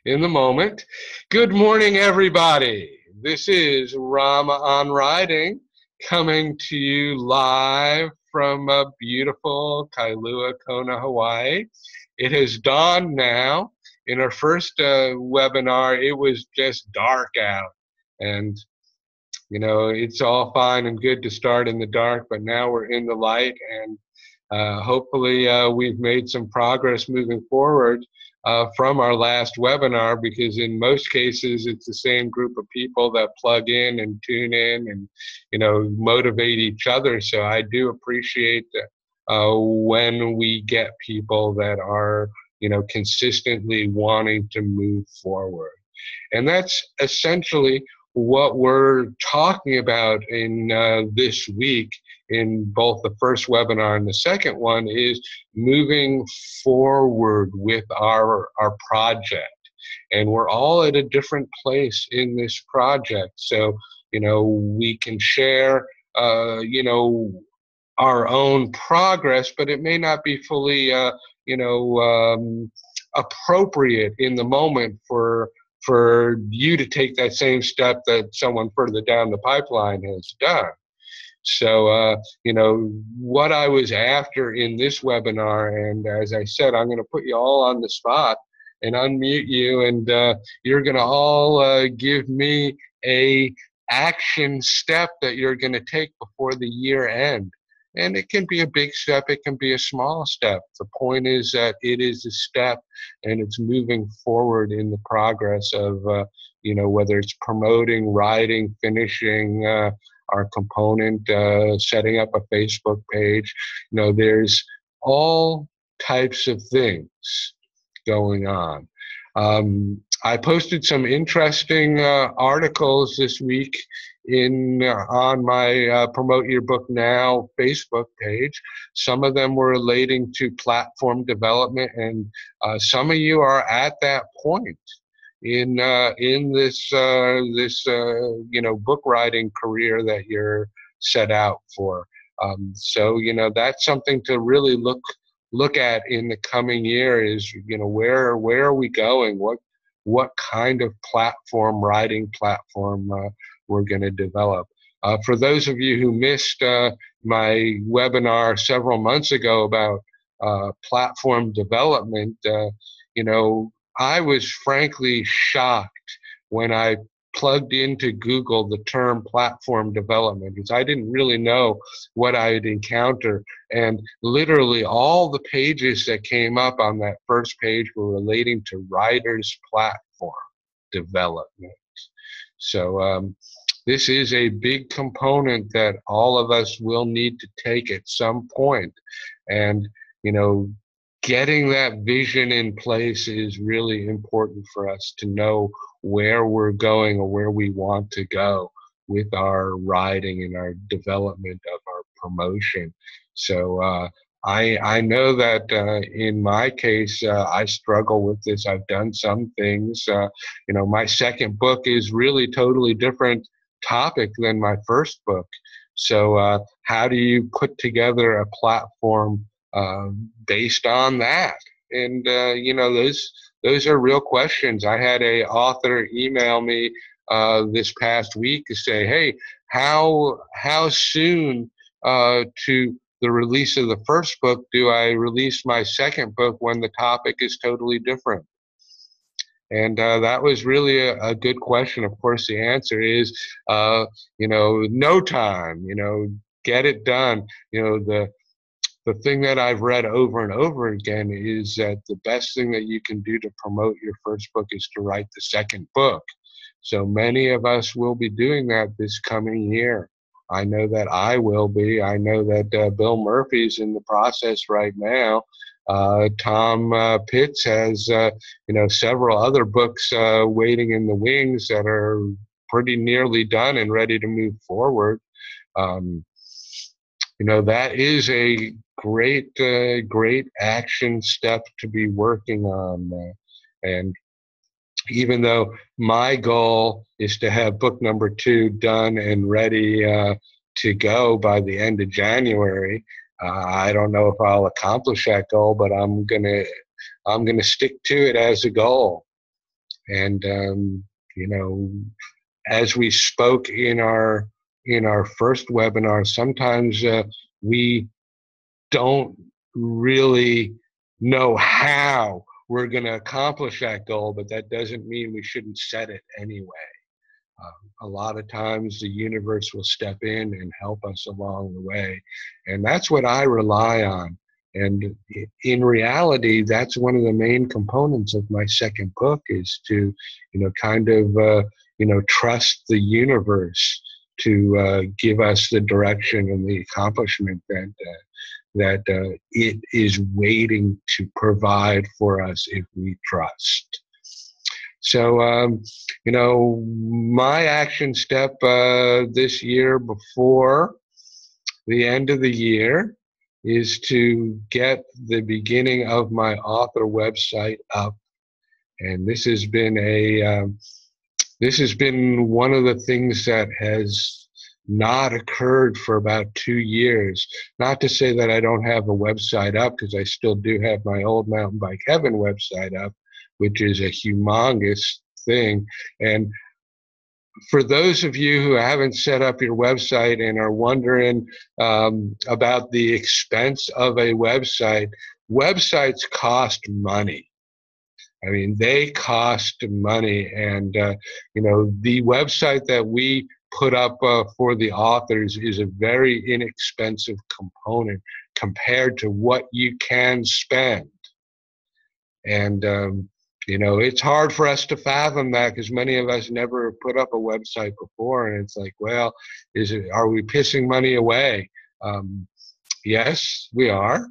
in the moment. Good morning, everybody. This is Rama on Riding coming to you live from beautiful Kailua Kona, Hawaii. It has dawned now. In our first webinar, it was just dark out. And it's all fine and good to start in the dark, but now we're in the light, and hopefully we've made some progress moving forward from our last webinar, because in most cases it's the same group of people that plug in and tune in and motivate each other. So I do appreciate when we get people that are consistently wanting to move forward. And that's essentially what we're talking about in this week in both the first webinar and the second one, is moving forward with our project. And we're all at a different place in this project. So, we can share, our own progress, but it may not be fully, appropriate in the moment for you to take that same step that someone further down the pipeline has done. So, what I was after in this webinar, and as I said, I'm going to put you all on the spot and unmute you, and you're going to all give me a action step that you're going to take before the year end. And it can be a big step, it can be a small step. The point is that it is a step, and it's moving forward in the progress of, whether it's promoting, writing, finishing our component, setting up a Facebook page. There's all types of things going on. I posted some interesting articles this week on my Promote Your Book Now Facebook page. Some of them were relating to platform development, and some of you are at that point in this book writing career that you're set out for. So that's something to really look at in the coming year, is where are we going, what kind of writing platform we're going to develop. For those of you who missed my webinar several months ago about platform development, I was frankly shocked when I plugged into Google the term platform development, because I didn't really know what I'd encounter. And literally all the pages that came up on that first page were relating to writers' platform development. So this is a big component that all of us will need to take at some point. And, getting that vision in place is really important for us to know where we're going or where we want to go with our writing and our development of our promotion. So I know that in my case, I struggle with this. I've done some things. My second book is really totally different topic than my first book. So how do you put together a platform based on that? And those are real questions. I had a author email me this past week to say, hey, how soon to the release of the first book do I release my second book when the topic is totally different? And that was really a good question. Of course, the answer is, no time. Get it done. The thing that I've read over and over again is that the best thing that you can do to promote your first book is to write the second book. So many of us will be doing that this coming year. I know that I will be. I know that Bill Murphy's in the process right now. Tom Pitts has, several other books waiting in the wings that are pretty nearly done and ready to move forward. That is a great action step to be working on. And even though my goal is to have book number 2 done and ready to go by the end of January, I don't know if I'll accomplish that goal, but I'm gonna stick to it as a goal. And as we spoke in our first webinar, sometimes we don't really know how we're going to accomplish that goal, but that doesn't mean we shouldn't set it anyway. A lot of times the universe will step in and help us along the way. And that's what I rely on. And in reality, that's one of the main components of my second book, is to, kind of, trust the universe to give us the direction and the accomplishment that it is waiting to provide for us if we trust. So, my action step this year before the end of the year is to get the beginning of my author website up. And this has been one of the things that has not occurred for about 2 years. Not to say that I don't have a website up, because I still do have my old Mountain Bike Heaven website up, which is a humongous thing. And for those of you who haven't set up your website and are wondering about the expense of a website, websites cost money. I mean, they cost money. And, the website that we put up for the authors is a very inexpensive component compared to what you can spend. And, it's hard for us to fathom that, because many of us never put up a website before. And it's like, well, are we pissing money away? Yes, we are.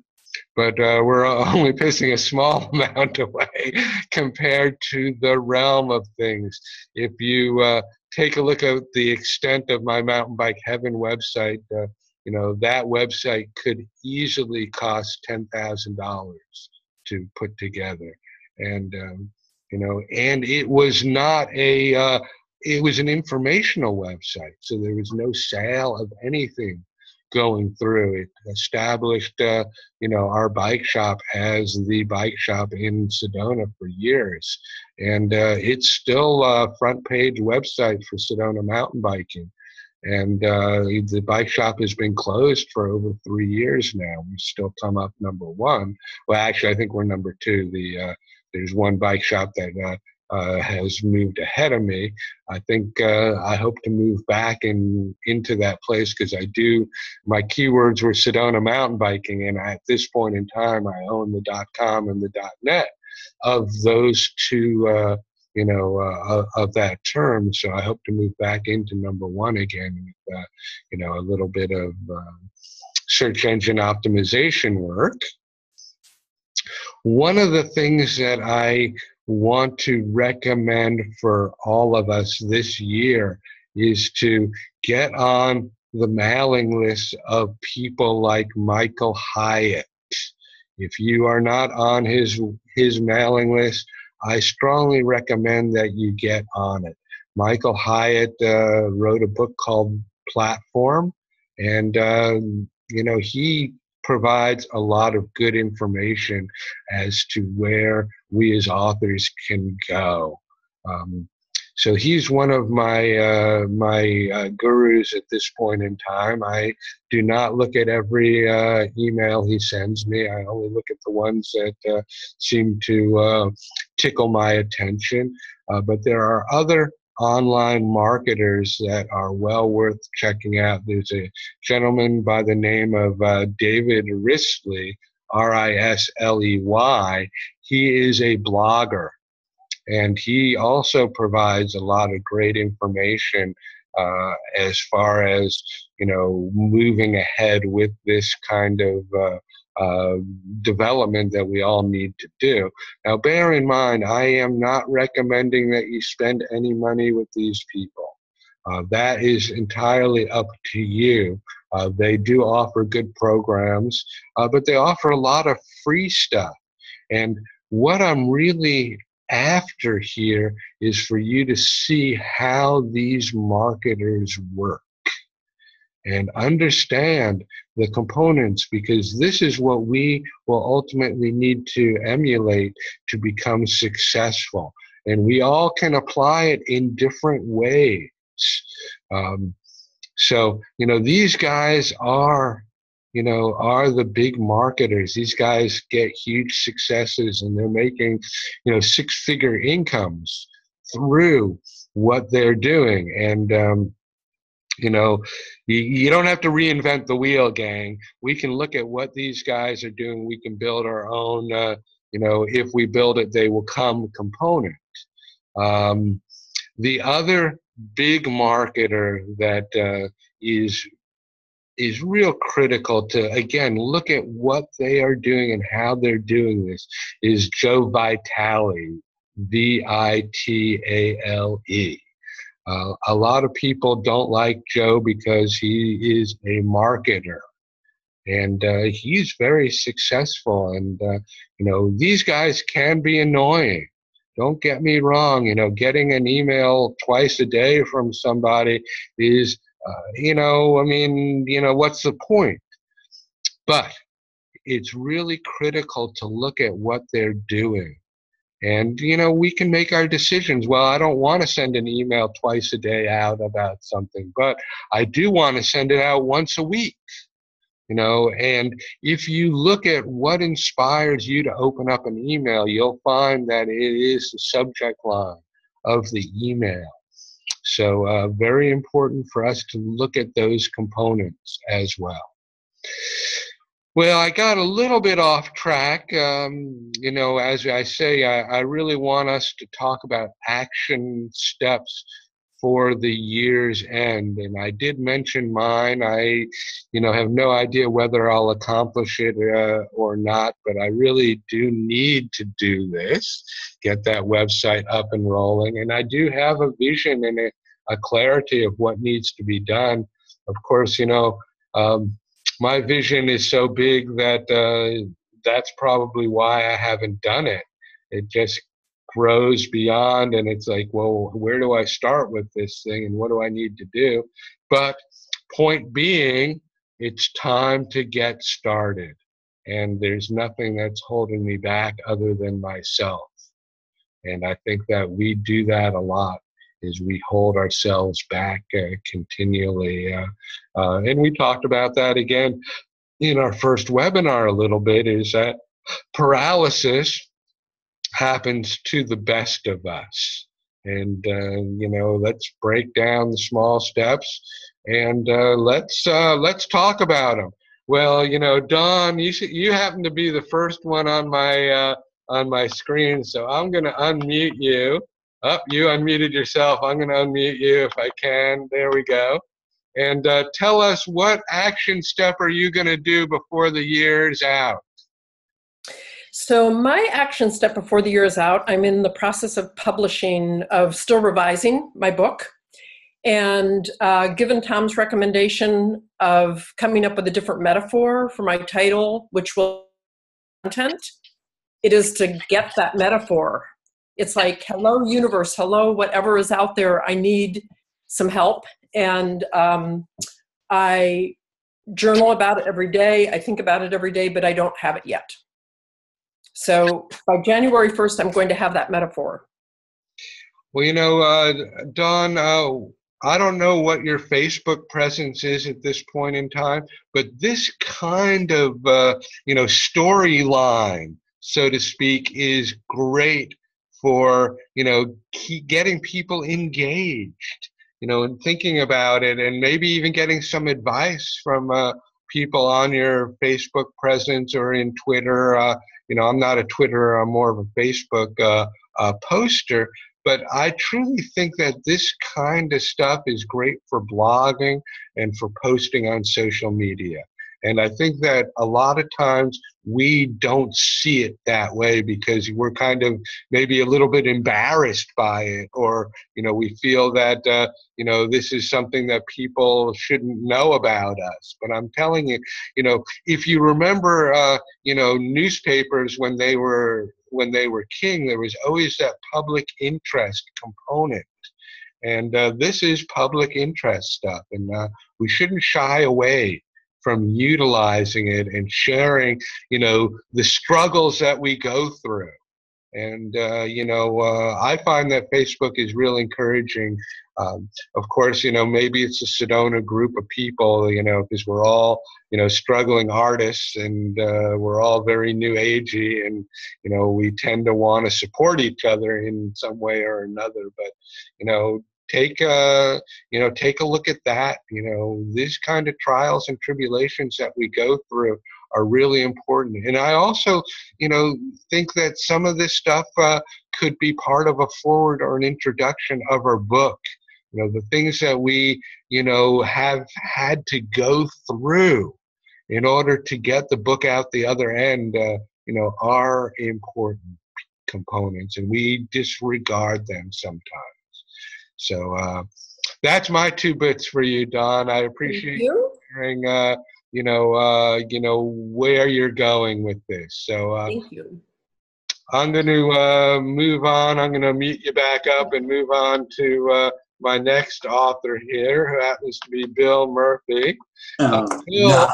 But we're only pissing a small amount away compared to the realm of things. If you take a look at the extent of my Mountain Bike Heaven website, that website could easily cost $10,000 to put together. And, and it was not it was an informational website. So there was no sale of anything going through. It established, our bike shop as the bike shop in Sedona for years. And it's still a front page website for Sedona mountain biking. And the bike shop has been closed for over 3 years now. We still come up number one. Well, actually, I think we're number two. There's one bike shop that has moved ahead of me. I think I hope to move back into that place, because my keywords were Sedona mountain biking, and at this point in time, I own the .com and the .net of those two, of that term. So I hope to move back into number one again with, a little bit of search engine optimization work. One of the things that I want to recommend for all of us this year is to get on the mailing list of people like Michael Hyatt. If you are not on his mailing list, I strongly recommend that you get on it. Michael Hyatt wrote a book called Platform, and he provides a lot of good information as to where we as authors can go. So he's one of my gurus at this point in time. I do not look at every email he sends me. I only look at the ones that seem to tickle my attention. But there are other online marketers that are well worth checking out. There's a gentleman by the name of David Risley, Risley. He is a blogger, and he also provides a lot of great information as far as, moving ahead with this kind of development that we all need to do. Now, bear in mind, I am not recommending that you spend any money with these people. That is entirely up to you. They do offer good programs, but they offer a lot of free stuff. And what I'm really after here is for you to see how these marketers work and understand the components, because this is what we will ultimately need to emulate to become successful. and we all can apply it in different ways. Um, so, these guys are, are the big marketers. These guys get huge successes, and they're making, six-figure incomes through what they're doing. And, you don't have to reinvent the wheel, gang. We can look at what these guys are doing. We can build our own, if we build it, they will come component. The other big marketer that is real critical to, again, look at what they are doing and how they're doing this is Joe Vitale, Vitale. A lot of people don't like Joe because he is a marketer, and he's very successful. And, these guys can be annoying. Don't get me wrong. Getting an email twice a day from somebody is, what's the point? But it's really critical to look at what they're doing. And, we can make our decisions. Well, I don't want to send an email twice a day out about something, but I do want to send it out once a week. And if you look at what inspires you to open up an email, you'll find that it is the subject line of the email. So very important for us to look at those components as well. Well, I got a little bit off track. As I say, I really want us to talk about action steps for the year's end. And I did mention mine. I, have no idea whether I'll accomplish it or not, but I really do need to do this, get that website up and rolling. And I do have a vision and a clarity of what needs to be done. Of course, my vision is so big that that's probably why I haven't done it. It just grows beyond, and it's like, well, where do I start with this thing, and what do I need to do? But point being, it's time to get started, and there's nothing that's holding me back other than myself. And I think that we do that a lot, is we hold ourselves back continually. And we talked about that again in our first webinar a little bit, is that paralysis happens to the best of us. And, let's break down the small steps, and let's talk about them. Well, Dawn, you happen to be the first one on my screen, so I'm going to unmute you. Oh, you unmuted yourself. I'm going to unmute you if I can. There we go. And tell us, what action step are you going to do before the year's out? So my action step before the year is out, I'm in the process of still revising my book. And given Tom's recommendation of coming up with a different metaphor for my title, which will content, it is to get that metaphor. It's like, hello, universe, hello, whatever is out there, I need some help. And I journal about it every day. I think about it every day, but I don't have it yet. So by January 1st, I'm going to have that metaphor. Well, Dawn, I don't know what your Facebook presence is at this point in time, but this kind of, storyline, so to speak, is great for, getting people engaged, and thinking about it, and maybe even getting some advice from people on your Facebook presence or in Twitter. I'm not a Twitterer, I'm more of a Facebook poster, but I truly think that this kind of stuff is great for blogging and for posting on social media. And I think that a lot of times we don't see it that way because we're kind of maybe a little bit embarrassed by it, or, we feel that, this is something that people shouldn't know about us. But I'm telling you, if you remember, newspapers when they were king, there was always that public interest component. And this is public interest stuff, and we shouldn't shy away from utilizing it and sharing, the struggles that we go through. And, I find that Facebook is real encouraging. Of course, maybe it's a Sedona group of people, because we're all, struggling artists, and we're all very new agey, and, we tend to want to support each other in some way or another. But, take take a look at that. These kind of trials and tribulations that we go through are really important. And I also, think that some of this stuff could be part of a forward or an introduction of our book. The things that we, have had to go through in order to get the book out the other end, are important components, and we disregard them sometimes. So that's my 2 bits for you, Don. I Thank appreciate you. hearing, where you're going with this. So Thank you. I'm going to move on. I'm going to mute you back up and move on to my next author here, who happens to be Bill Murphy. Bill,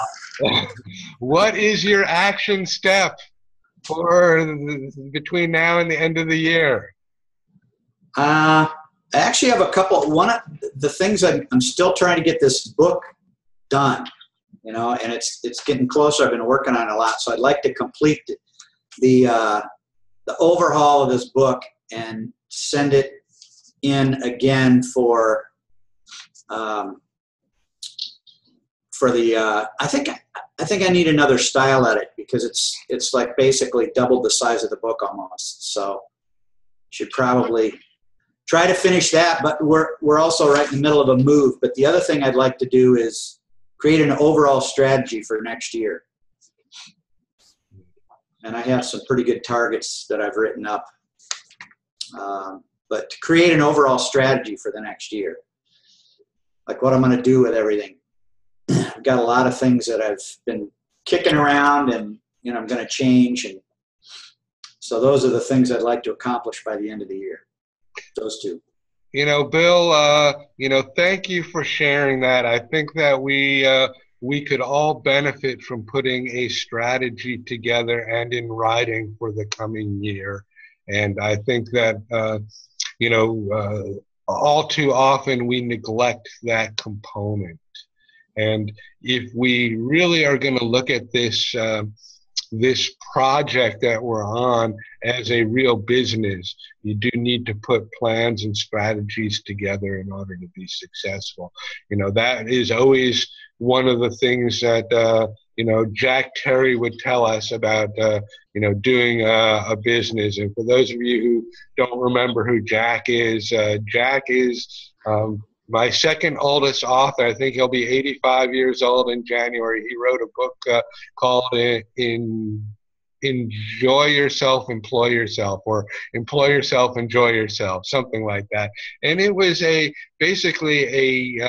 what is your action step for between now and the end of the year? I actually have a couple. One of the things I'm still trying to get this book done, and it's getting closer. I've been working on it a lot, so I'd like to complete the overhaul of this book and send it in again for the. I think I need another style edit, because it's like basically double the size of the book almost. So should probably try to finish that, but we're also right in the middle of a move. But the other thing I'd like to do is create an overall strategy for next year. And I have some pretty good targets that I've written up. But to create an overall strategy for the next year, like what I'm going to do with everything. I've got a lot of things that I've been kicking around, and I'm going to change. And so those are the things I'd like to accomplish by the end of the year. Those 2. Bill, thank you for sharing that. I think that we could all benefit from putting a strategy together and in writing for the coming year. And I think that, all too often we neglect that component. And if we really are going to look at this project that we're on as a real business, you do need to put plans and strategies together in order to be successful. That is always one of the things that, Jack Terry would tell us about, doing a business. And for those of you who don't remember who Jack is my second oldest author. I think he'll be 85 years old in January. He wrote a book called Enjoy Yourself, Employ Yourself, or Employ Yourself, Enjoy Yourself, something like that. And it was basically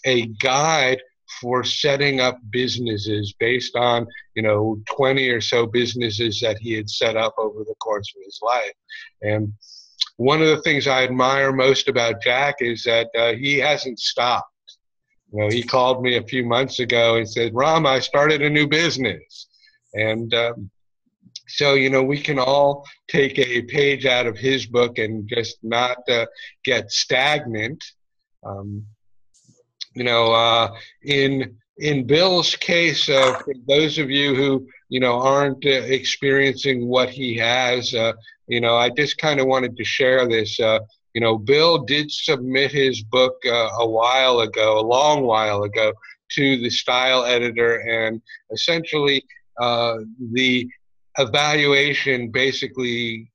a guide for setting up businesses based on 20 or so businesses that he had set up over the course of his life. And one of the things I admire most about Jack is that he hasn't stopped. He called me a few months ago and said, "Rama, I started a new business." And so, we can all take a page out of his book and just not get stagnant. In Bill's case, for those of you who aren't experiencing what he has, I just kind of wanted to share this. Bill did submit his book a long while ago, to the style editor, and essentially the evaluation basically,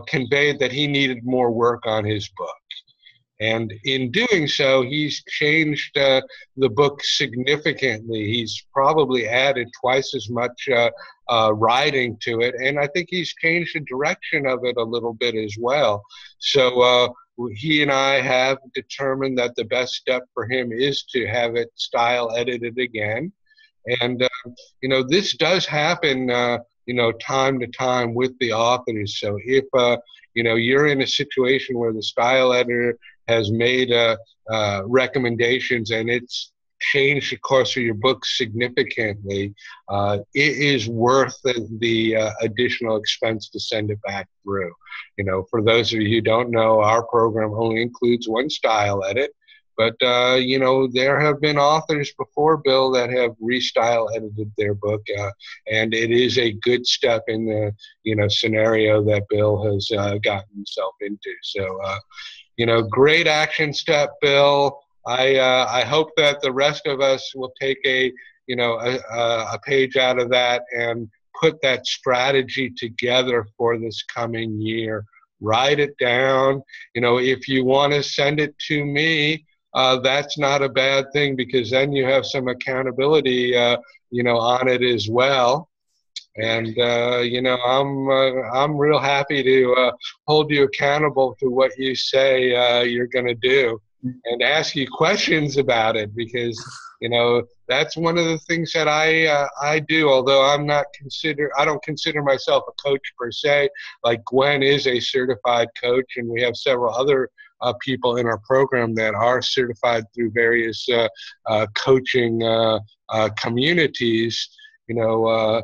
conveyed that he needed more work on his book. And in doing so, he's changed the book significantly. He's probably added twice as much writing to it, and I think he's changed the direction of it a little bit as well. So he and I have determined that the best step for him is to have it style edited again. And, this does happen, time to time with the authors. So if, you're in a situation where the style editor has made recommendations and it's change the course of your book significantly, it is worth the additional expense to send it back through. You know, for those of you who don't know, our program only includes one style edit. But, you know, there have been authors before Bill that have restyle edited their book, and it is a good step in the, you know, scenario that Bill has gotten himself into. So, you know, great action step, Bill. I hope that the rest of us will take a, you know, a page out of that and put that strategy together for this coming year. Write it down. You know, if you want to send it to me, that's not a bad thing, because then you have some accountability, you know, on it as well. And you know, I'm real happy to hold you accountable to what you say you're going to do, and ask you questions about it, because you know that's one of the things that I do. Although I don't consider myself a coach per se. Like Gwen is a certified coach, and we have several other people in our program that are certified through various coaching communities. You know,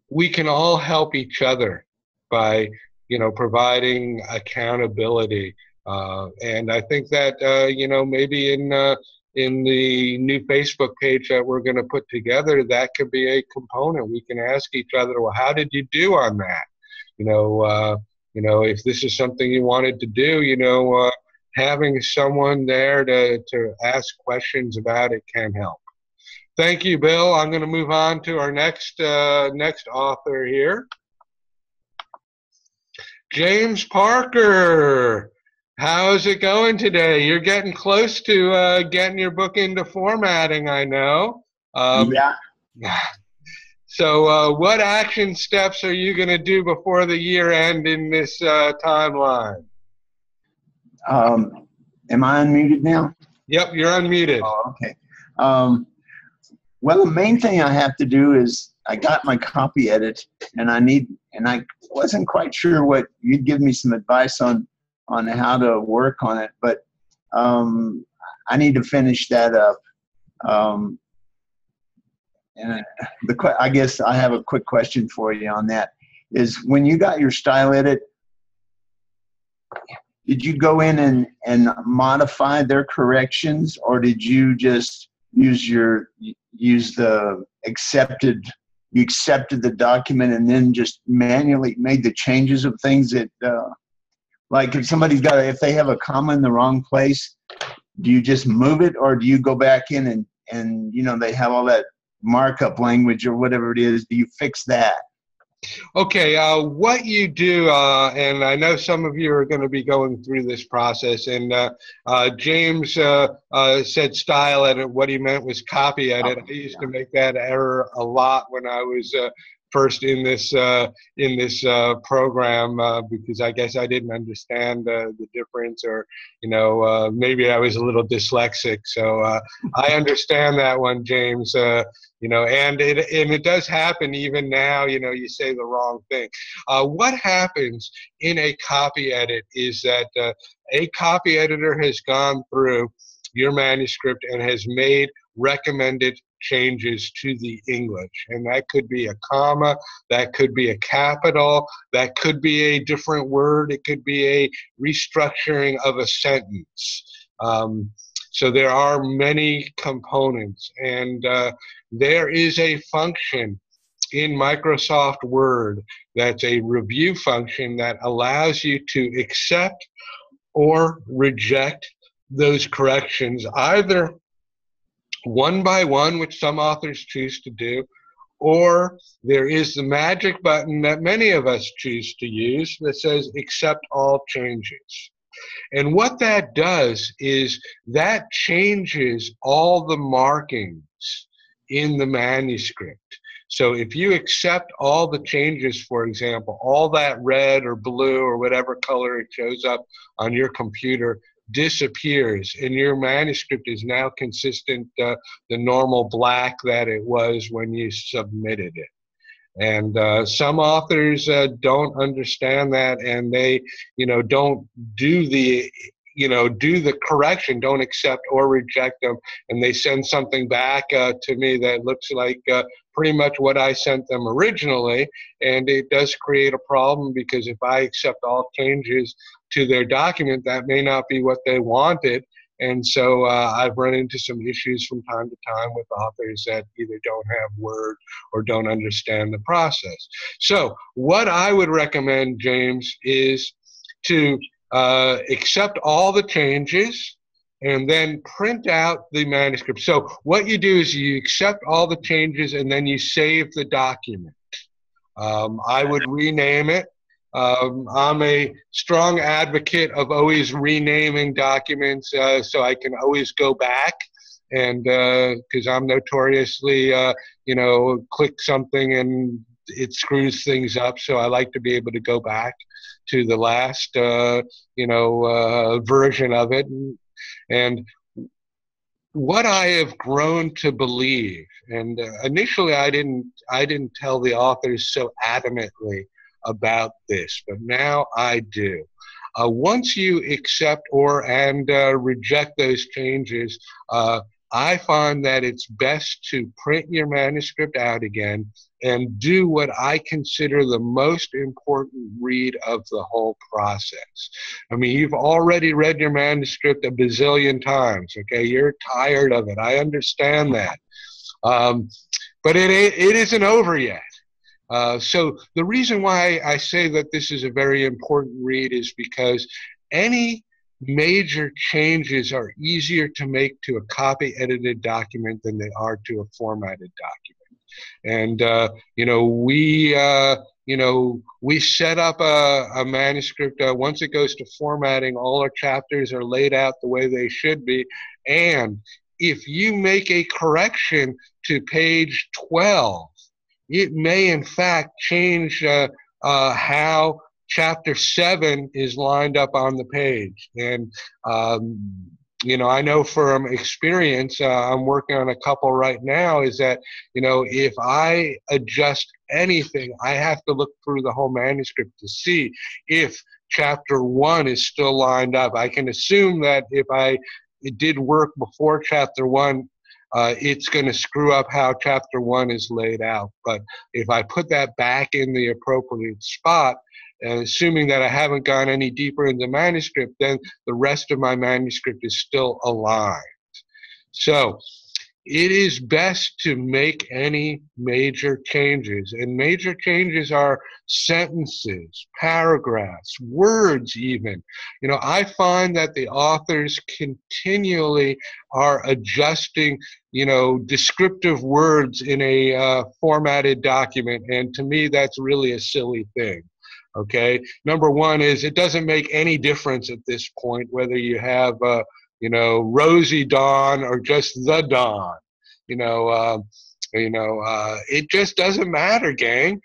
we can all help each other by, you know, providing accountability. And I think that, you know, maybe in the new Facebook page that we're going to put together, that could be a component. We can ask each other, well, how did you do on that? You know, if this is something you wanted to do, you know, having someone there to ask questions about it can help. Thank you, Bill. I'm going to move on to our next author here. James Parker. How's it going today? You're getting close to getting your book into formatting, I know. Yeah. So what action steps are you going to do before the year end in this timeline? Am I unmuted now? Yep, you're unmuted. Oh, okay. Well, the main thing I have to do is I got my copy edit, and I wasn't quite sure what you'd give me some advice on how to work on it, but I need to finish that up. And I guess I have a quick question for you on that. Is when you got your style edit, did you go in and modify their corrections, or did you just use the accepted the document and then just manually made the changes of things that like if they have a comma in the wrong place, do you just move it, or do you go back in and you know, they have all that markup language or whatever it is, do you fix that? Okay, what you do, and I know some of you are going to be going through this process, and James said style edit. What he meant was copy edit. I used to make that error a lot when I was first in this program, because I guess I didn't understand the difference, or you know, maybe I was a little dyslexic. So I understand that one, James. You know, and it does happen even now. You know, you say the wrong thing. What happens in a copy edit is that a copy editor has gone through your manuscript and has made recommended changes to the English, and that could be a comma, that could be a capital, that could be a different word, it could be a restructuring of a sentence. So there are many components, and there is a function in Microsoft Word that's a review function that allows you to accept or reject those corrections, either one by one, which some authors choose to do, or there is the magic button that many of us choose to use that says accept all changes. And what that does is that changes all the markings in the manuscript. So if you accept all the changes, for example, all that red or blue or whatever color it shows up on your computer disappears, and your manuscript is now consistent, the normal black that it was when you submitted it. And some authors don't understand that, and they, you know, don't do the do the correction, don't accept or reject them, and they send something back to me that looks like pretty much what I sent them originally. And it does create a problem, because if I accept all changes to their document, that may not be what they wanted. And so I've run into some issues from time to time with authors that either don't have Word or don't understand the process. So what I would recommend, James, is to accept all the changes and then print out the manuscript. So what you do is you accept all the changes and then you save the document. I would rename it. I'm a strong advocate of always renaming documents, so I can always go back, and because I'm notoriously, click something and it screws things up. So I like to be able to go back to the last, version of it. And what I have grown to believe, and initially I didn't tell the authors so adamantly about this, but now I do. Once you accept and reject those changes, I find that it's best to print your manuscript out again and do what I consider the most important read of the whole process. I mean, you've already read your manuscript a bazillion times, okay? You're tired of it. I understand that. But it isn't over yet. So the reason why I say that this is a very important read is because any major changes are easier to make to a copy edited document than they are to a formatted document. And we set up a manuscript. Once it goes to formatting, all our chapters are laid out the way they should be. And if you make a correction to page 12, it may in fact change how chapter 7 is lined up on the page. And I know from experience, I'm working on a couple right now, is that, if I adjust anything, I have to look through the whole manuscript to see if chapter 1 is still lined up. I can assume that if it did work before chapter 1, it's going to screw up how chapter 1 is laid out. But if I put that back in the appropriate spot, and assuming that I haven't gone any deeper in the manuscript, then the rest of my manuscript is still aligned. So it is best to make any major changes. And major changes are sentences, paragraphs, words even. I find that the authors continually are adjusting, descriptive words in a formatted document. And to me, that's really a silly thing. Okay. Number one is it doesn't make any difference at this point whether you have, Rosy Dawn or just the Dawn. It just doesn't matter, gang.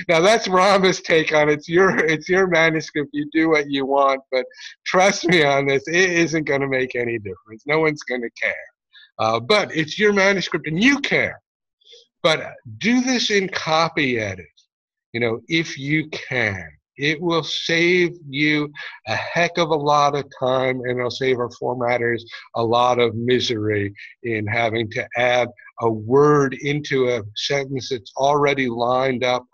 Now that's Rama's take on it. It's your manuscript. You do what you want, but trust me on this. It isn't going to make any difference. No one's going to care. But it's your manuscript, and you care. But do this in copy edit. If you can. It will save you a heck of a lot of time, and it'll save our formatters a lot of misery in having to add a word into a sentence that's already lined up,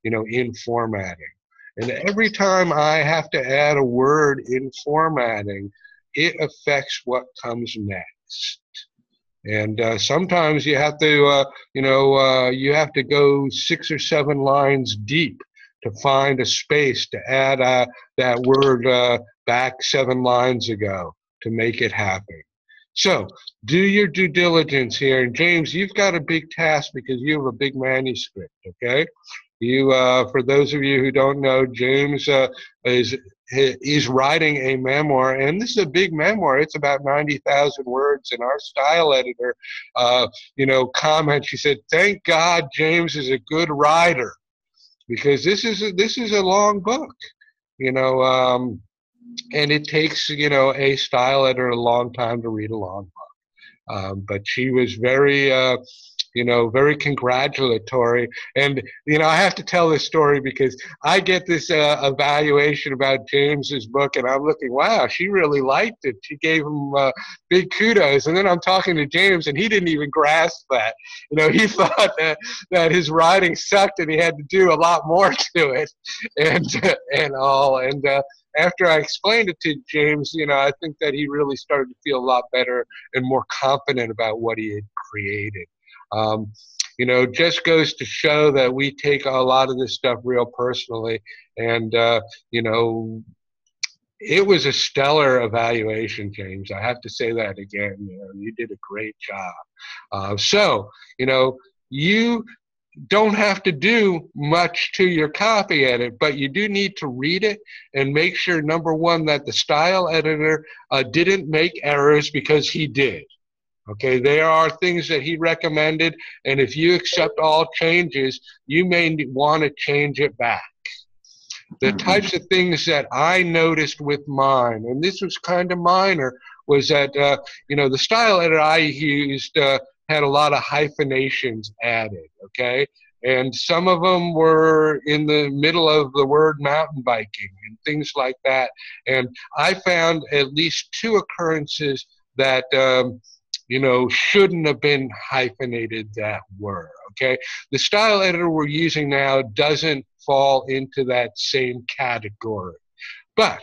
in formatting. And every time I have to add a word in formatting, it affects what comes next. And sometimes you have to, you have to go 6 or 7 lines deep to find a space to add that word back 7 lines ago to make it happen. So do your due diligence here. And James, you've got a big task because you have a big manuscript, okay? For those of you who don't know, James is writing a memoir, and this is a big memoir. It's about 90,000 words, and our style editor, comments. She said, "Thank God James is a good writer, because this is a long book, and it takes a style editor a long time to read a long book." But she was very very congratulatory. And, I have to tell this story because I get this evaluation about James's book, and I'm looking, wow, she really liked it. She gave him big kudos. And then I'm talking to James, and he didn't even grasp that. He thought that his writing sucked and he had to do a lot more to it and all. And after I explained it to James, I think that he really started to feel a lot better and more confident about what he had created. Just goes to show that we take a lot of this stuff real personally. And, it was a stellar evaluation, James. I have to say that again. You did a great job. So, you don't have to do much to your copy edit, but you do need to read it and make sure, number one, that the style editor didn't make errors, because he did. Okay, there are things that he recommended, and if you accept all changes, you may want to change it back. The types of things that I noticed with mine, and this was kind of minor, was that, the style editor I used had a lot of hyphenations added, okay? And some of them were in the middle of the word mountain biking and things like that. And I found at least 2 occurrences that, shouldn't have been hyphenated that were, okay? The style editor we're using now doesn't fall into that same category. But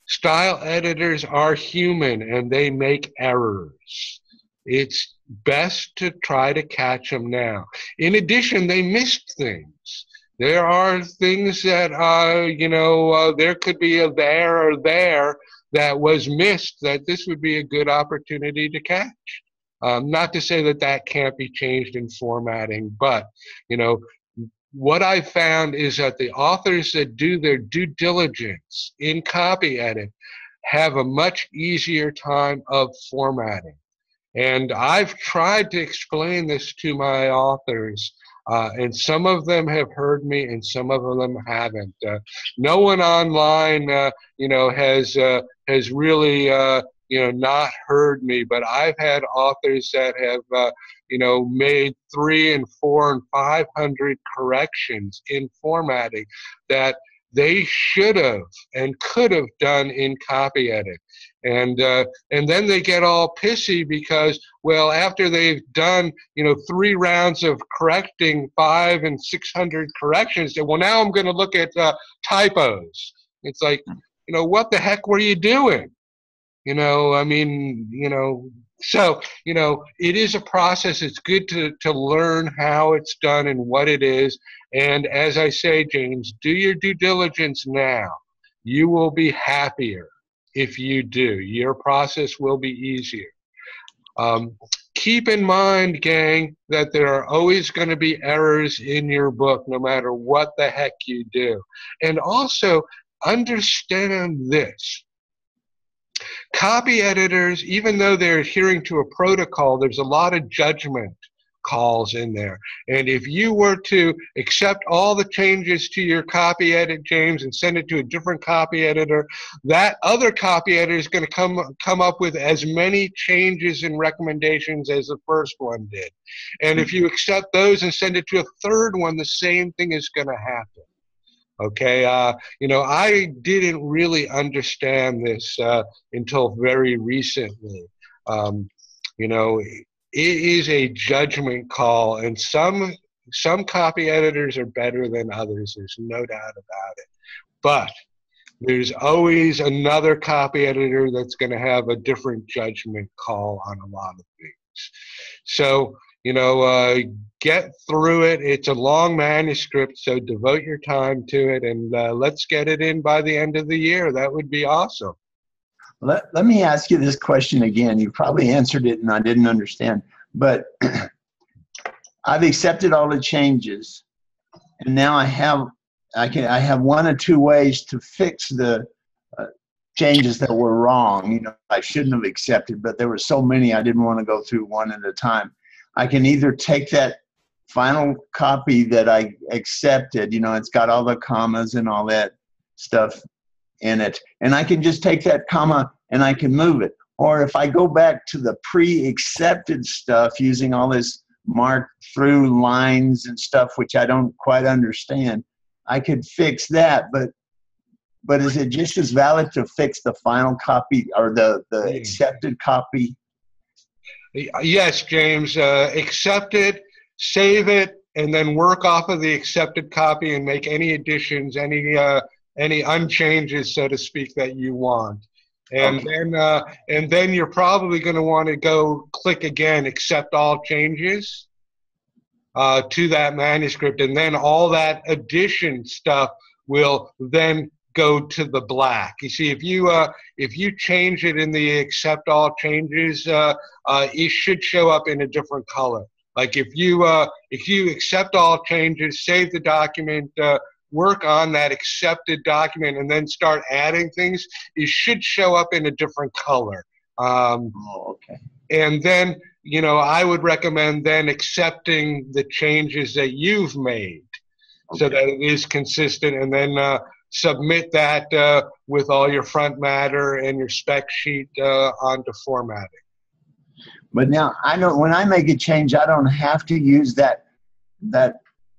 style editors are human and they make errors. It's best to try to catch them now. In addition, they missed things. There are things that, there could be a there or there that was missed, that this would be a good opportunity to catch. Not to say that that can't be changed in formatting, but, what I found is that the authors that do their due diligence in copy edit have a much easier time of formatting. And I've tried to explain this to my authors, and some of them have heard me and some of them haven't. No one online, has really, not heard me, but I've had authors that have, made 300 and 400 and 500 corrections in formatting that they should have and could have done in copy edit. And then they get all pissy because, well, after they've done, 3 rounds of correcting 500 and 600 corrections, they, well, now I'm going to look at typos. It's like, what the heck were you doing? So, it is a process. It's good to learn how it's done and what it is. And as I say, James, do your due diligence now. You will be happier if you do. Your process will be easier. Keep in mind, gang, that there are always going to be errors in your book, no matter what the heck you do. And also, understand this. Copy editors, even though they're adhering to a protocol, there's a lot of judgment calls in there. And if you were to accept all the changes to your copy edit, James, and send it to a different copy editor, that other copy editor is going to come up with as many changes and recommendations as the first one did. And if you accept those and send it to a third one, the same thing is going to happen. Okay, I didn't really understand this until very recently. It is a judgment call, and some copy editors are better than others. There's no doubt about it. But there's always another copy editor that's going to have a different judgment call on a lot of things. So, get through it. It's a long manuscript, so devote your time to it, and let's get it in by the end of the year. That would be awesome. Let me ask you this question again. You probably answered it and I didn't understand, but I've accepted all the changes, and now I have 1 or 2 ways to fix the changes that were wrong. I shouldn't have accepted, but there were so many I didn't want to go through one at a time. I can either take that final copy that I accepted, it's got all the commas and all that stuff in it, and I can just take that comma and I can move it. Or if I go back to the pre-accepted stuff using all this mark through lines and stuff, which I don't quite understand. I could fix that, but is it just as valid to fix the final copy or the accepted copy? Yes, James. Accept it, save it, and then work off of the accepted copy and make any additions, any unchanges, so to speak, that you want. And then you're probably going to want to go click again, accept all changes to that manuscript, and then all that addition stuff will then go to the black. You see, if you change it in the accept all changes, it should show up in a different color. Like if you accept all changes, save the document, work on that accepted document, and then start adding things, it should show up in a different color. Okay. And then, I would recommend then accepting the changes that you've made, so that it is consistent, and then submit that with all your front matter and your spec sheet onto formatting. But now when I make a change, I don't have to use that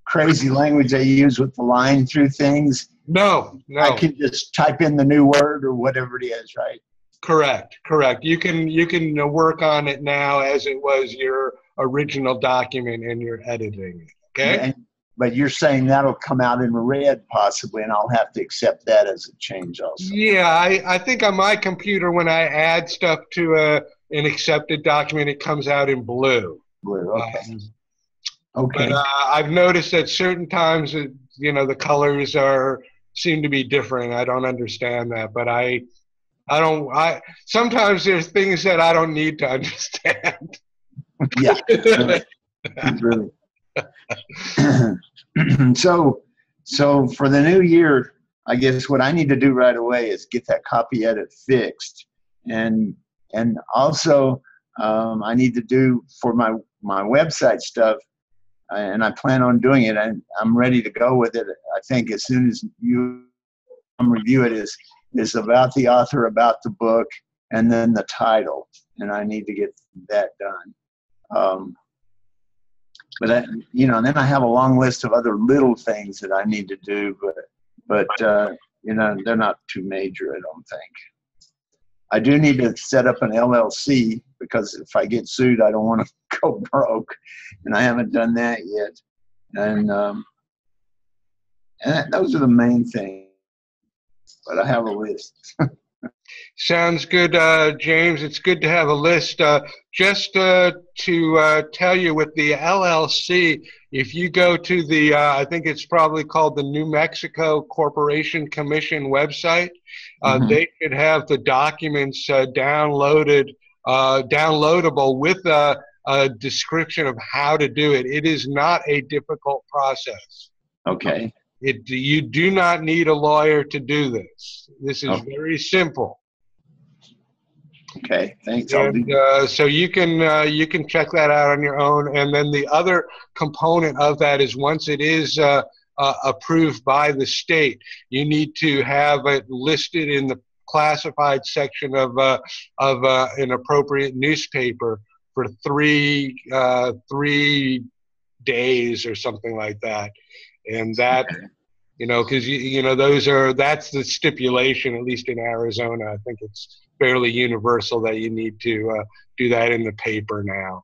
crazy language they use with the line through things. No. I can just type in the new word or whatever it is, right? Correct. You can work on it now as it was your original document and you're editing it. Okay. But you're saying that'll come out in red possibly, and I'll have to accept that as a change also. Yeah, I think on my computer when I add stuff to an accepted document, it comes out in blue. Blue. Okay. Okay. But I've noticed that certain times, the colors seem to be different. I don't understand that, but sometimes there's things that I don't need to understand. Yeah. Really. So for the new year, I guess what I need to do right away is get that copy edit fixed, and also I need to do for my website stuff, and I plan on doing it. I'm ready to go with it. I think as soon as you review it, is about the author, about the book, and then the title, and I need to get that done. But then I have a long list of other little things that I need to do, but they're not too major, I don't think. I do need to set up an LLC because if I get sued, I don't want to go broke, and I haven't done that yet. And those are the main things. But I have a list. Sounds good, James. It's good to have a list. Just to tell you, with the LLC, if you go to the, I think it's probably called the New Mexico Corporation Commission website, they should have the documents downloadable with a description of how to do it. It is not a difficult process. Okay. You do not need a lawyer to do this. This is very simple. Okay, thanks. And, so you can check that out on your own. And then the other component of that is once it is approved by the state, you need to have it listed in the classified section of an appropriate newspaper for 3 days or something like that. And that, because that's the stipulation, at least in Arizona. I think it's fairly universal that you need to do that in the paper now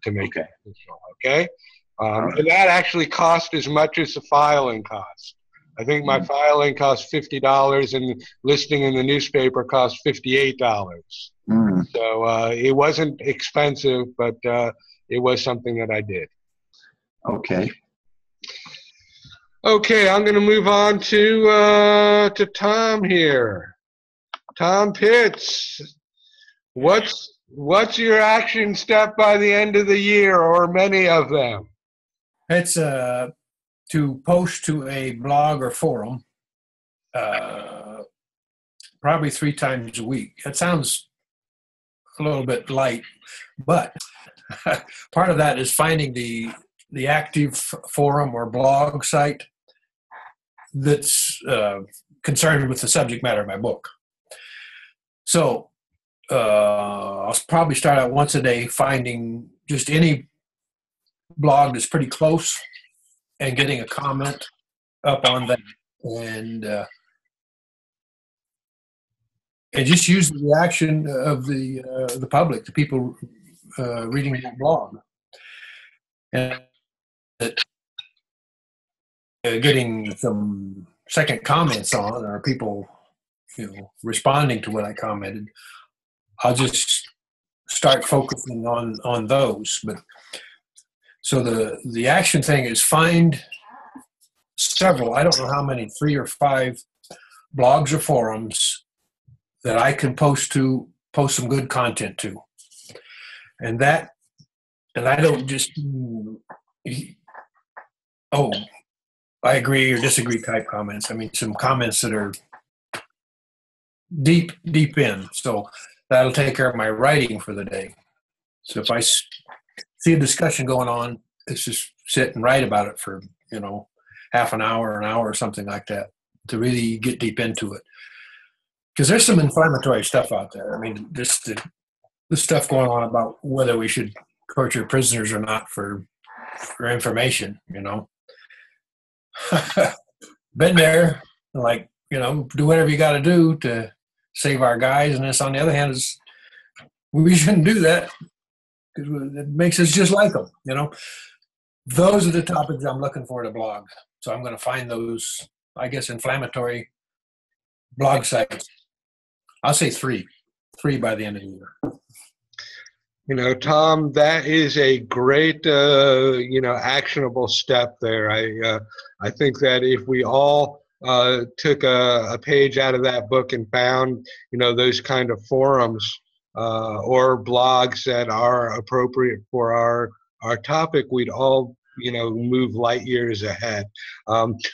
to make it official. Okay, and that actually costs as much as the filing cost. I think my filing cost $50, and listing in the newspaper cost $58. So it wasn't expensive, but it was something that I did. Okay. Okay, I'm going to move on to Tom here. Tom Pitts, what's your action step by the end of the year, or many of them? It's to post to a blog or forum, probably 3 times a week. That sounds a little bit light, but part of that is finding the active forum or blog site that's concerned with the subject matter of my book. So I'll probably start out once a day finding just any blog that's pretty close and getting a comment up on that, and just use the reaction of the public, the people reading that blog, and getting some second comments on, or people, responding to what I commented. I'll just start focusing on those. But so the action thing is find several, I don't know how many, 3 or 5 blogs or forums that I can post some good content to. And I don't just, I agree or disagree type comments. I mean, some comments that are deep in. So that'll take care of my writing for the day. So if I see a discussion going on, it's just sit and write about it for, half an hour or something like that to really get deep into it. Because there's some inflammatory stuff out there. I mean, just the stuff going on about whether we should torture prisoners or not for information, Been there, like, do whatever you got to do to save our guys. And this, on the other hand, is we shouldn't do that because it makes us just like them, Those are the topics I'm looking for to blog. So I'm going to find those, I guess, inflammatory blog sites. I'll say 3 by the end of the year. Tom, that is a great, actionable step there. I think that if we all took a page out of that book and found, those kind of forums or blogs that are appropriate for our topic, we'd all, move light years ahead.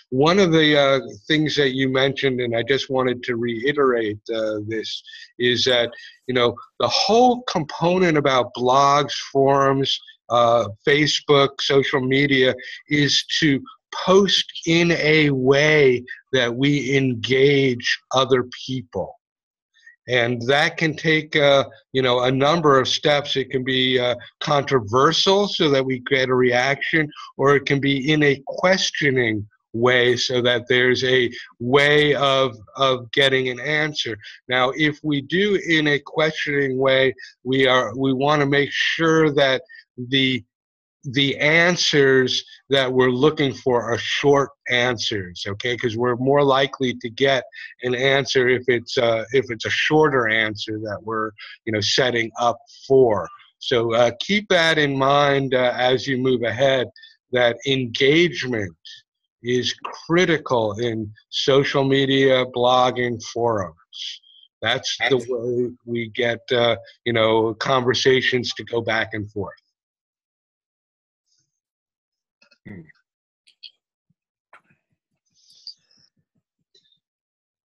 One of the things that you mentioned, and I just wanted to reiterate this, is that, the whole component about blogs, forums, Facebook, social media, is to post in a way that we engage other people. And that can take, a number of steps. It can be controversial so that we get a reaction, or it can be in a questioning way so that there's a way of getting an answer. Now, if we do in a questioning way, we want to make sure that the answers that we're looking for are short answers, okay? Because we're more likely to get an answer if it's a shorter answer that we're setting up for. So keep that in mind as you move ahead. That engagement is critical in social media, blogging, forums. That's the way we get conversations to go back and forth.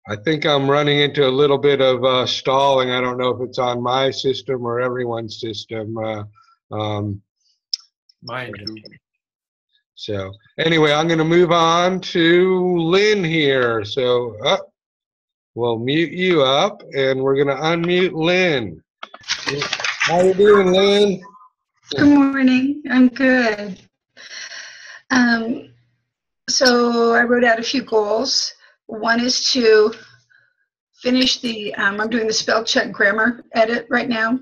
I think I'm running into a little bit of stalling. I don't know if it's on my system or everyone's system. Mine too. So anyway, I'm going to move on to Lynn here. So we'll mute you up, and we're going to unmute Lynn. How you doing, Lynn? Good morning. I'm good. So I wrote out a few goals. One is to finish I'm doing the spell check grammar edit right now.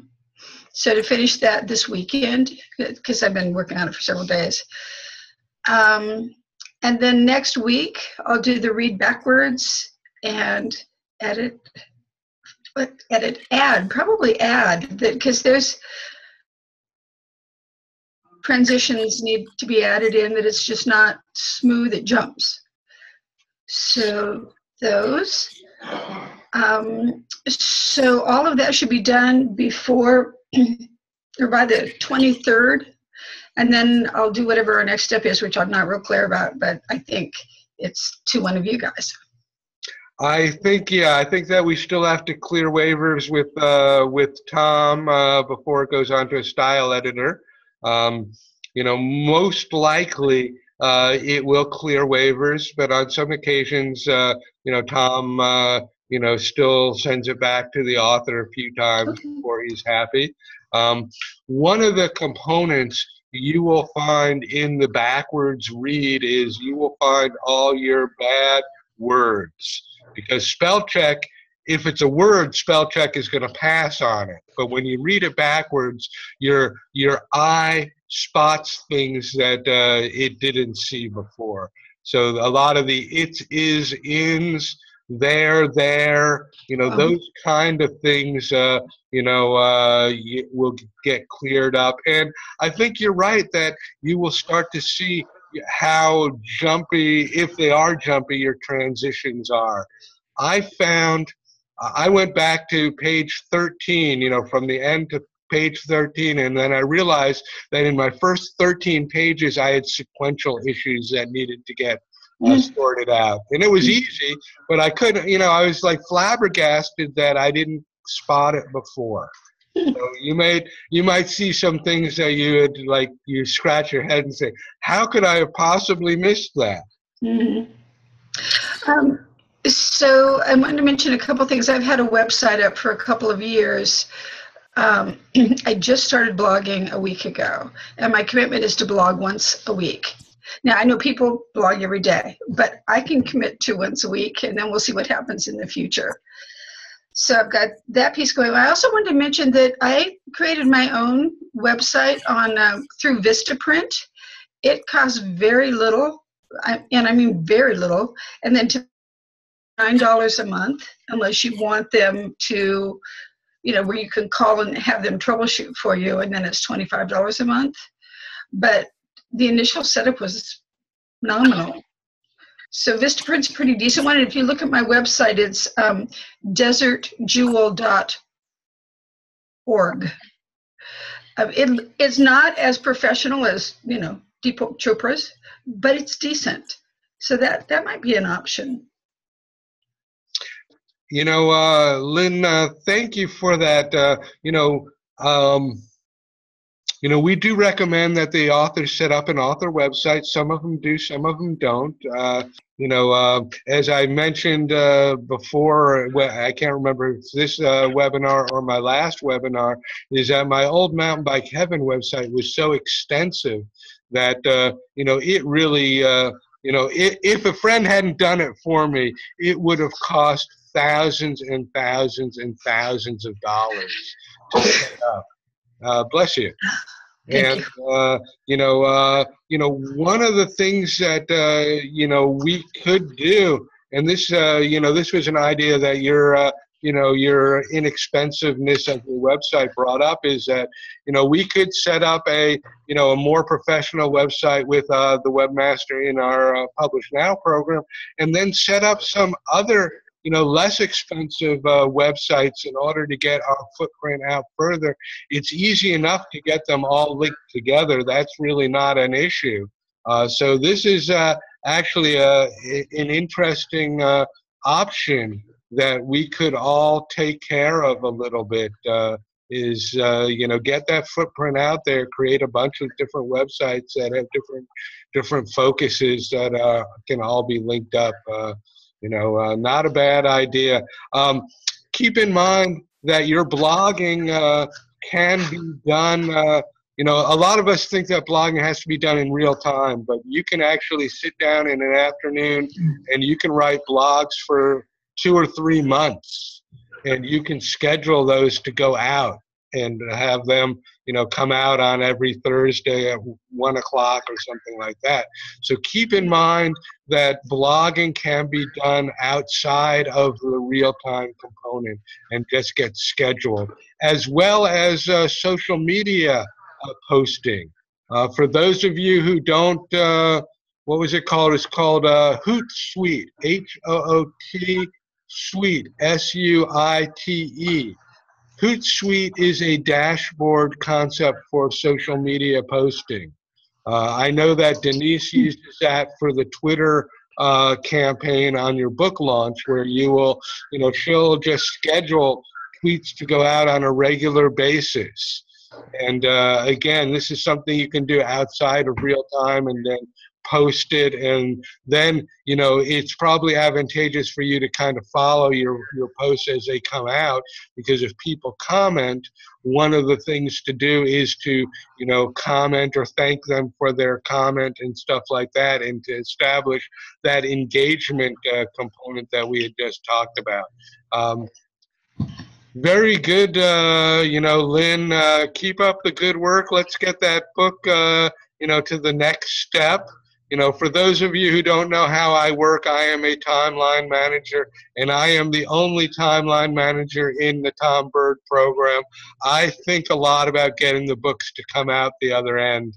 So to finish that this weekend, because I've been working on it for several days. And then next week, I'll do the read backwards and probably add that, because there's transitions need to be added in that it's just not smooth, it jumps. So those. So all of that should be done before or by the 23rd. And then I'll do whatever our next step is, which I'm not real clear about, but I think it's to one of you guys. I think that we still have to clear waivers with Tom before it goes on to a style editor. Most likely it will clear waivers, but on some occasions, Tom, still sends it back to the author a few times before he's happy. One of the components, you will find in the backwards read is you will find all your bad words, because spell check, if it's a word, spell check is going to pass on it. But when you read it backwards, your eye spots things that it didn't see before. So a lot of the it's, is, ins, there, those kind of things, will get cleared up. And I think you're right that you will start to see how jumpy, if they are jumpy, your transitions are. I went back to page 13, from the end to page 13, and then I realized that in my first 13 pages, I had sequential issues that needed to get sorted out. And it was easy, but I couldn't, I was like flabbergasted that I didn't spot it before. So you might see some things that you scratch your head and say, how could I have possibly missed that? Mm-hmm. So I wanted to mention a couple things. I've had a website up for a couple of years. I just started blogging a week ago, and my commitment is to blog once a week. Now, I know people blog every day, but I can commit to once a week, and then we'll see what happens in the future. So I've got that piece going. I also wanted to mention that I created my own website through Vistaprint. It costs very little, and I mean very little, and then to $9 a month, unless you want them to, where you can call and have them troubleshoot for you, and then it's $25 a month. But the initial setup was nominal. So Vistaprint's a pretty decent one. And if you look at my website, it's desertjewel.org. It's not as professional as, Deepak Chopra's, but it's decent. So that might be an option. Lynn, thank you for that. We do recommend that the authors set up an author website. Some of them do, some of them don't. As I mentioned before, I can't remember if this webinar or my last webinar, is that my old Mountain Bike Heaven website was so extensive that, it really, if a friend hadn't done it for me, it would have cost thousands and thousands and thousands of dollars to set up. Bless you. And one of the things that we could do, and this this was an idea that your inexpensiveness of your website brought up, is that we could set up a more professional website with the webmaster in our Publish Now program, and then set up some other less expensive websites in order to get our footprint out further. It's easy enough to get them all linked together. That's really not an issue. So this is actually an interesting option that we could all take care of a little bit. Is get that footprint out there, create a bunch of different websites that have different focuses that can all be linked up. Not a bad idea. Keep in mind that your blogging can be done. A lot of us think that blogging has to be done in real time, but you can actually sit down in an afternoon and you can write blogs for 2 or 3 months, and you can schedule those to go out and have them, come out on every Thursday at 1 o'clock or something like that. So keep in mind that blogging can be done outside of the real-time component and just get scheduled, as well as social media posting. For those of you who don't, what was it called? It's called Hootsuite, Hoot Suite, Suite. Hootsuite is a dashboard concept for social media posting. I know that Denise uses that for the Twitter campaign on your book launch, where you will, she'll just schedule tweets to go out on a regular basis. And again, this is something you can do outside of real time and then post it, and then, you know, it's probably advantageous for you to kind of follow your posts as they come out, because if people comment, one of the things to do is to, you know, comment or thank them for their comment and stuff like that, and to establish that engagement component that we had just talked about. Very good, you know, Lynn. Keep up the good work. Let's get that book, you know, to the next step. You know, for those of you who don't know how I work, I am a timeline manager, and I am the only timeline manager in the Tom Bird program. I think a lot about getting the books to come out the other end.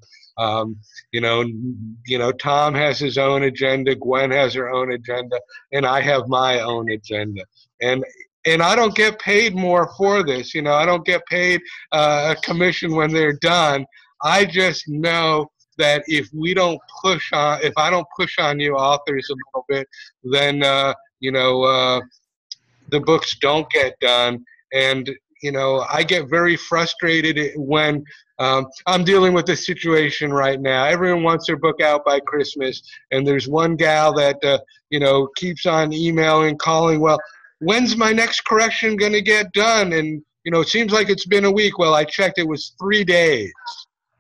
You know, Tom has his own agenda, Gwen has her own agenda, and I have my own agenda. And I don't get paid more for this. You know, I don't get paid a commission when they're done. I just know that if I don't push on you authors a little bit, then, you know, the books don't get done. And, you know, I get very frustrated when I'm dealing with this situation right now. Everyone wants their book out by Christmas, and there's one gal that, you know, keeps on emailing, calling, well, when's my next correction going to get done? And, you know, it seems like it's been a week. Well, I checked, it was 3 days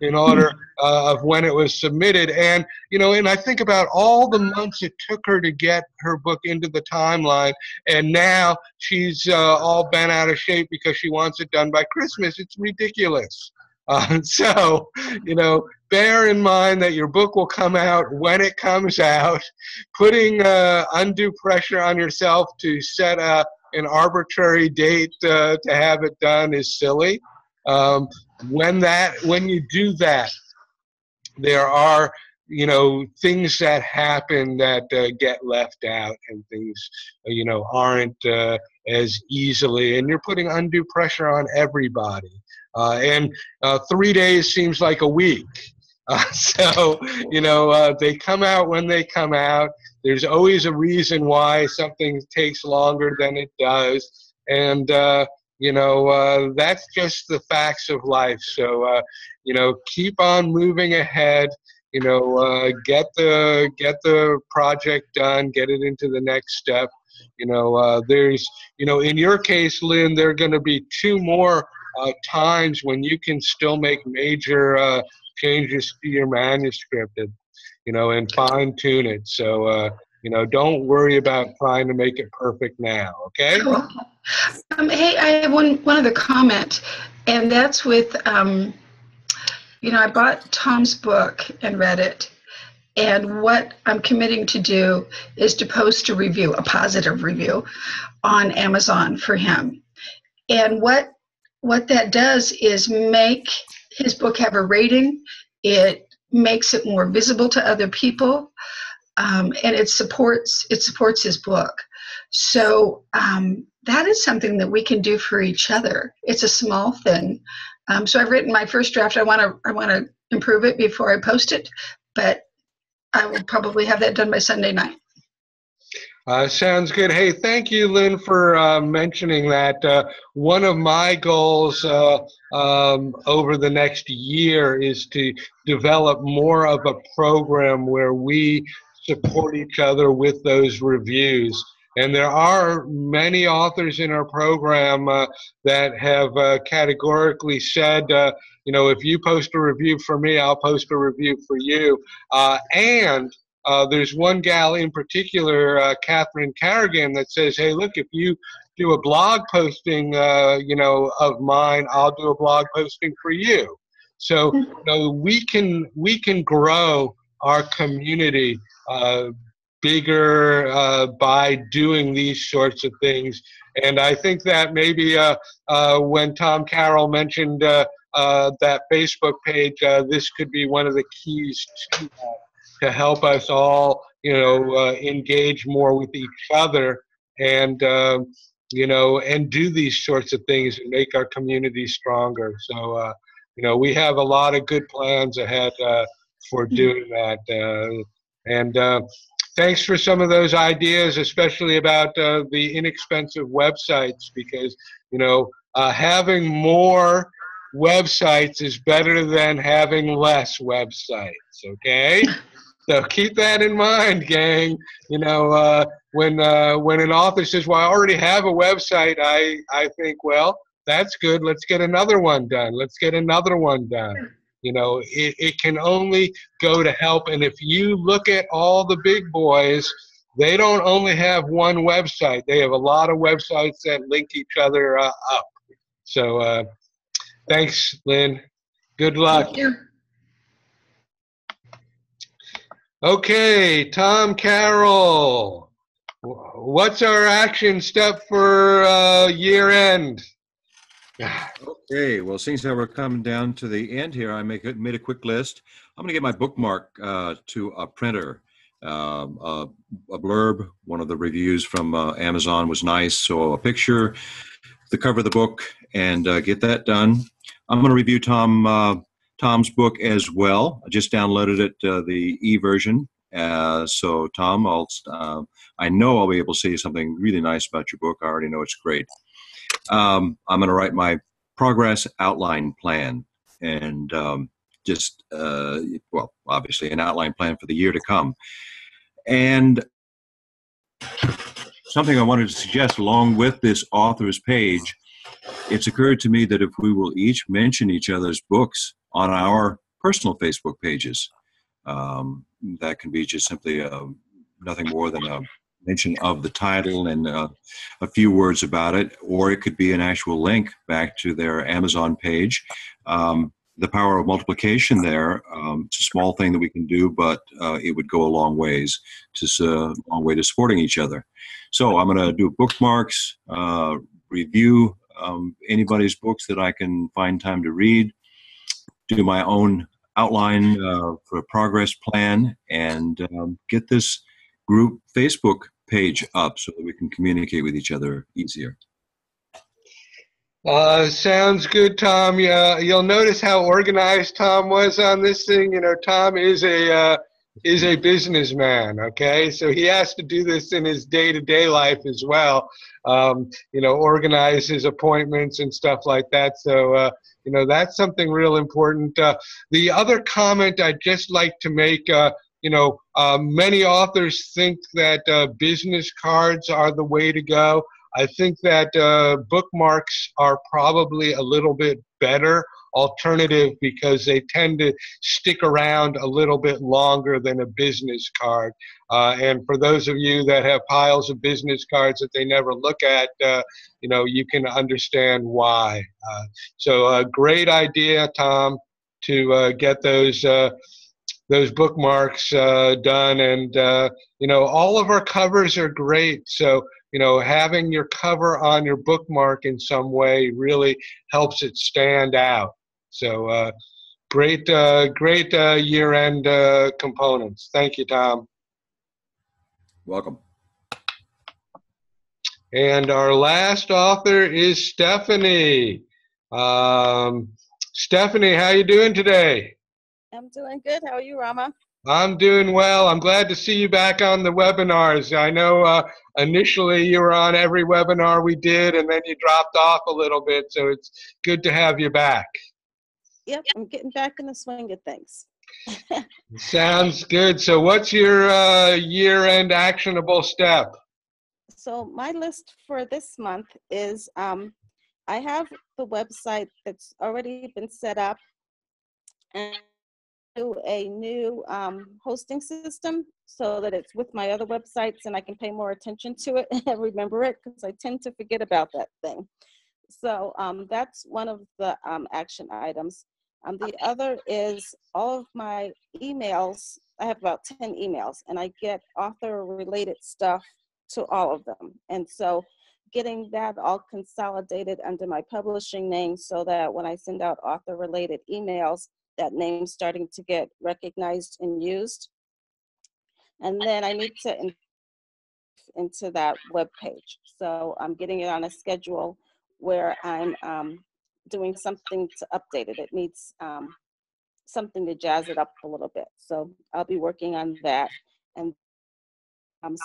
in order of when it was submitted. And, you know, and I think about all the months it took her to get her book into the timeline, and now she's all bent out of shape because she wants it done by Christmas. It's ridiculous. So, you know, bear in mind that your book will come out when it comes out. Putting undue pressure on yourself to set an arbitrary date to have it done is silly. When you do that, there are, you know, things that happen that get left out, and things, you know, aren't as easily, and you're putting undue pressure on everybody. And 3 days seems like a week. So, you know, they come out when they come out. There's always a reason why something takes longer than it does. And, you know, that's just the facts of life. So, you know, keep on moving ahead. You know, get the project done, get it into the next step. You know, there's, you know, in your case, Lynn, there are going to be 2 more times when you can still make major changes to your manuscript, and, you know, and fine tune it. So, you know, don't worry about trying to make it perfect now. Okay. Cool. Hey, I have one other comment, and that's with, you know, I bought Tom's book and read it, and what I'm committing to do is to post a review, a positive review, on Amazon for him. And what that does is make his book have a rating. It makes it more visible to other people, and it supports his book. So that is something that we can do for each other. It's a small thing. So I've written my first draft. I want to improve it before I post it, but I will probably have that done by Sunday night. Sounds good. Hey, thank you, Lynn, for mentioning that. One of my goals over the next year is to develop more of a program where we support each other with those reviews. And there are many authors in our program that have categorically said, you know, if you post a review for me, I'll post a review for you. And there's one gal in particular, Catherine Carrigan, that says, hey, look, if you do a blog posting, you know, of mine, I'll do a blog posting for you. So, you know, we can grow our community bigger by doing these sorts of things. And I think that maybe when Tom Carroll mentioned that Facebook page, this could be one of the keys to that, to help us all, you know, engage more with each other, and you know, and do these sorts of things and make our community stronger. So, you know, we have a lot of good plans ahead for doing that. And thanks for some of those ideas, especially about the inexpensive websites, because, you know, having more websites is better than having less websites, okay? So keep that in mind, gang. You know, when an author says, "Well, I already have a website," I think, well, that's good. Let's get another one done. Let's get another one done. You know, it can only go to help. And if you look at all the big boys, they don't only have one website. They have a lot of websites that link each other up. So thanks, Lynn. Good luck. Thank you. Okay, Tom Carroll. What's our action step for year end? Okay, well, seeing as how we're coming down to the end here, I made a quick list. I'm going to get my bookmark to a printer. A blurb, one of the reviews from Amazon was nice, so a picture, the cover of the book, and get that done. I'm going to review Tom's book as well. I just downloaded it, the e-version. So Tom, I know I'll be able to say something really nice about your book. I already know it's great. I'm going to write my progress outline plan and well, obviously an outline plan for the year to come. And something I wanted to suggest along with this author's page, it's occurred to me that if we will each mention each other's books on our personal Facebook pages, that can be just simply nothing more than a mention of the title and a few words about it, or it could be an actual link back to their Amazon page. The power of multiplication there, it's a small thing that we can do, but it would go a long way to supporting each other. So I'm going to do bookmarks, review anybody's books that I can find time to read, do my own outline for a progress plan, and get this group Facebook page up so that we can communicate with each other easier. Sounds good, Tom. Yeah, you'll notice how organized Tom was on this thing. You know, Tom is a businessman. Okay, so he has to do this in his day-to-day life as well. You know, organize his appointments and stuff like that. So you know, that's something real important. The other comment I'd just like to make. You know, many authors think that business cards are the way to go. I think that bookmarks are probably a little bit better alternative because they tend to stick around a little bit longer than a business card. And for those of you that have piles of business cards that they never look at, you know, you can understand why. So great idea, Tom, to get those bookmarks done. And you know, all of our covers are great, so you know, having your cover on your bookmark in some way really helps it stand out. So great year-end components. Thank you, Tom. Welcome. And our last author is Stephanie. Stephanie, how you doing today? I'm doing good. How are you, Rama? I'm doing well. I'm glad to see you back on the webinars. I know initially you were on every webinar we did, and then you dropped off a little bit, so it's good to have you back. Yep, I'm getting back in the swing of things. Sounds good. So what's your year-end actionable step? So my list for this month is I have the website that's already been set up, and do a new hosting system so that it's with my other websites and I can pay more attention to it and remember it, because I tend to forget about that thing. So that's one of the action items. The other is all of my emails. I have about 10 emails and I get author related stuff to all of them. And so getting that all consolidated under my publishing name so that when I send out author related emails, that name's starting to get recognized and used. And then I need to into that web page. So I'm getting it on a schedule where I'm doing something to update it. It needs something to jazz it up a little bit. So I'll be working on that, and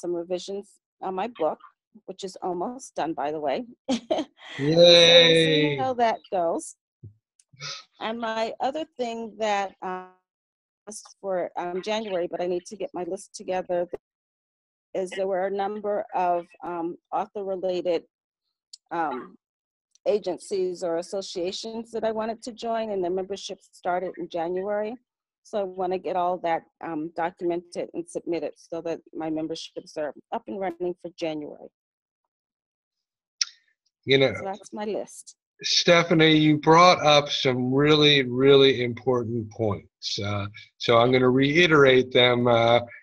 some revisions on my book, which is almost done, by the way. Yay! So we'll see how that goes. And my other thing that list for January, but I need to get my list together. Is there were a number of author-related agencies or associations that I wanted to join, and the membership started in January. So I want to get all that documented and submitted so that my memberships are up and running for January. You know, so that's my list. Stephanie, you brought up some really, really important points. So I'm going to reiterate them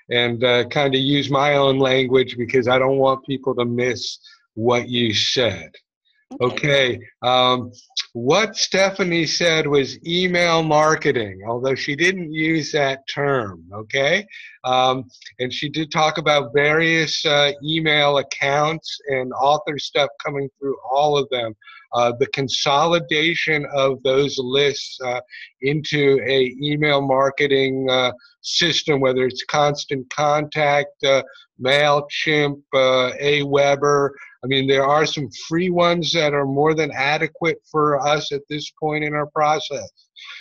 and kind of use my own language because I don't want people to miss what you said. Okay. What Stephanie said was email marketing, although she didn't use that term, okay? And she did talk about various email accounts and author stuff coming through all of them. The consolidation of those lists into a email marketing system, whether it's Constant Contact, MailChimp, Aweber. I mean, there are some free ones that are more than adequate for us at this point in our process.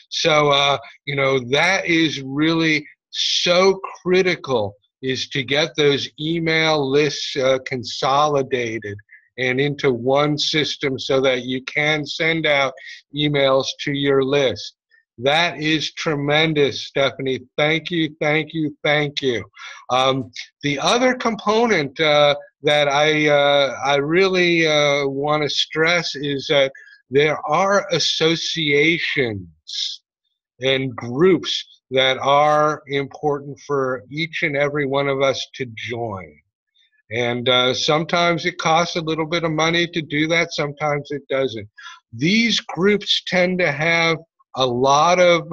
So, you know, that is really so critical, is to get those email lists consolidated and into one system so that you can send out emails to your list. That is tremendous, Stephanie. Thank you, thank you, thank you. The other component that I really want to stress is that there are associations and groups that are important for each and every one of us to join. And sometimes it costs a little bit of money to do that, sometimes it doesn't. These groups tend to have a lot of,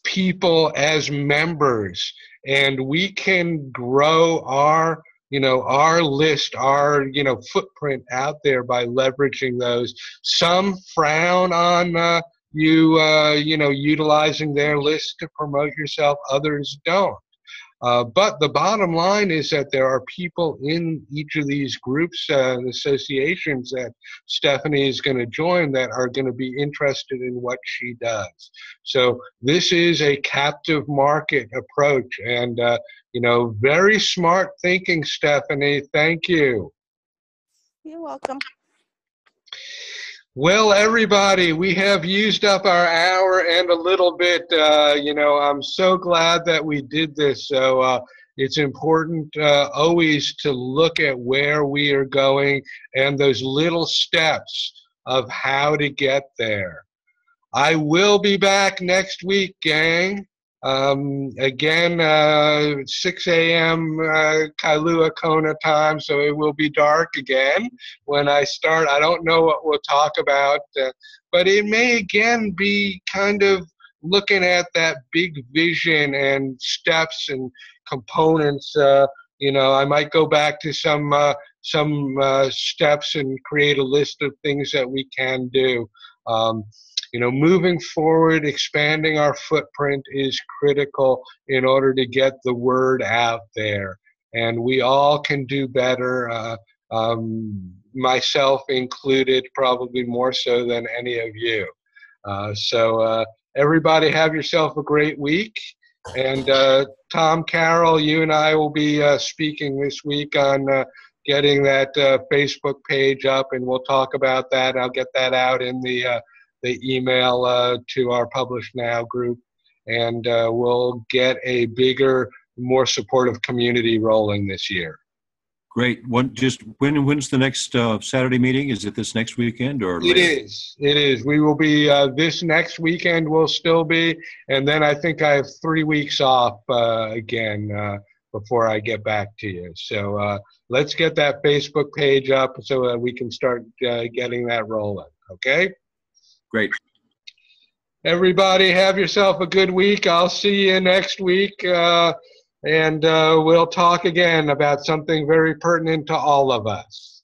people as members, and we can grow our, our list, our, footprint out there by leveraging those. Some frown on utilizing their list to promote yourself, others don't. But the bottom line is that there are people in each of these groups and associations that Stephanie is going to join that are going to be interested in what she does. So this is a captive market approach, and very smart thinking, Stephanie. Thank you. You're welcome. Well, everybody, we have used up our hour and a little bit. I'm so glad that we did this. So it's important always to look at where we are going and those little steps of how to get there. I will be back next week, gang. Again, 6 a.m. Kailua Kona time, so it will be dark again when I start. I don't know what we'll talk about, but it may again be kind of looking at that big vision and steps and components. I might go back to some steps and create a list of things that we can do. Moving forward, expanding our footprint is critical in order to get the word out there. And we all can do better, myself included, probably more so than any of you. So everybody have yourself a great week. And Tom Carroll, you and I will be speaking this week on getting that Facebook page up, and we'll talk about that. I'll get that out in the email to our Publish Now group, and we'll get a bigger, more supportive community rolling this year. Great. When's the next Saturday meeting? Is it this next weekend or later? It is. We will be this next weekend. We'll still be, and then I think I have 3 weeks off again before I get back to you. So let's get that Facebook page up so that we can start getting that rolling. Okay. Great. Everybody have yourself a good week. I'll see you next week, and we'll talk again about something very pertinent to all of us.